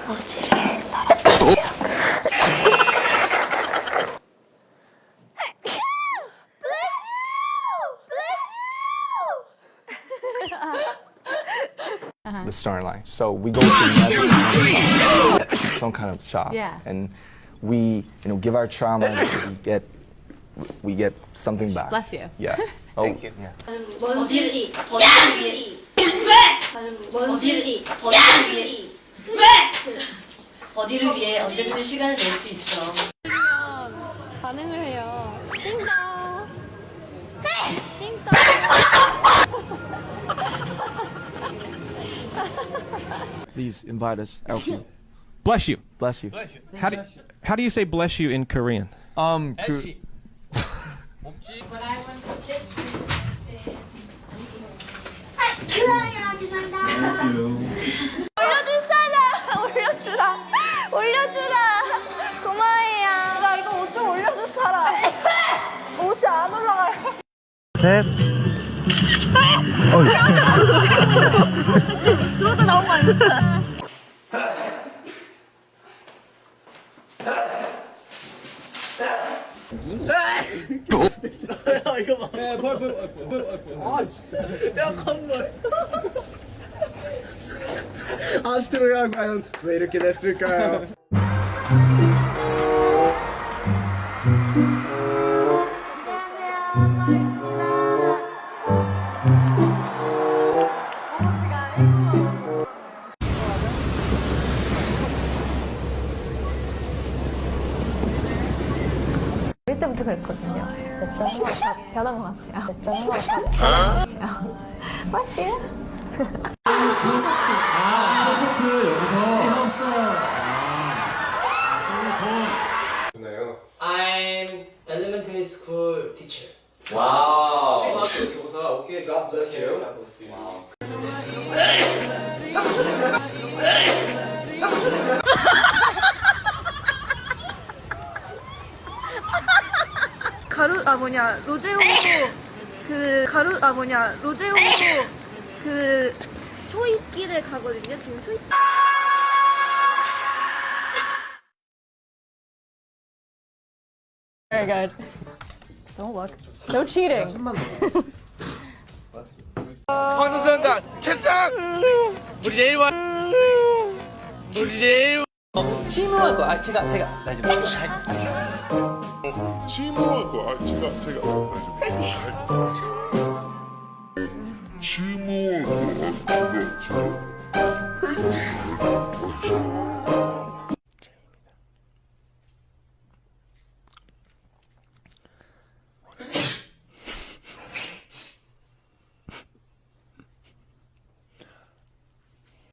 오지를 썰어주세요. The starting line. So we go to some kind of shop, Yeah. and we, give our trauma. we get something back. Bless you. Yeah. Thank you. Yeah. 원숭이 어디를 위해 언제든지 시간을 낼 수 있어. 반응을 해요. 띵동. 띵동. Please invite us. Okay. Bless you. Bless you. How do you say bless you in Korean? 그 올려줄 사람! 올려주라! 고마워요. 나 이거 옷 좀 올려줄 사람. 옷이 안 올라가요. 셋. 들어도 나온 거 아니야? 아스트로가 과연 왜 이렇게 됐을까요? 어릴 때부터 그랬거든요. 몇 점 하나 변한 것 같아요. 몇 점 하나 변한 것 같아요. 맞지? I'm elementary school teacher. 와우. 초등학교 교사. 오케이. God bless you. 와우. 로데오 그 초입길에 가거든요. 지금 초입. Very good. Don't look. No cheating. 황선단 캔장! 우리 내일 와. 우리 내일. 팀워크. 제가 나중에. 침묵하고 제가 침묵하고 제가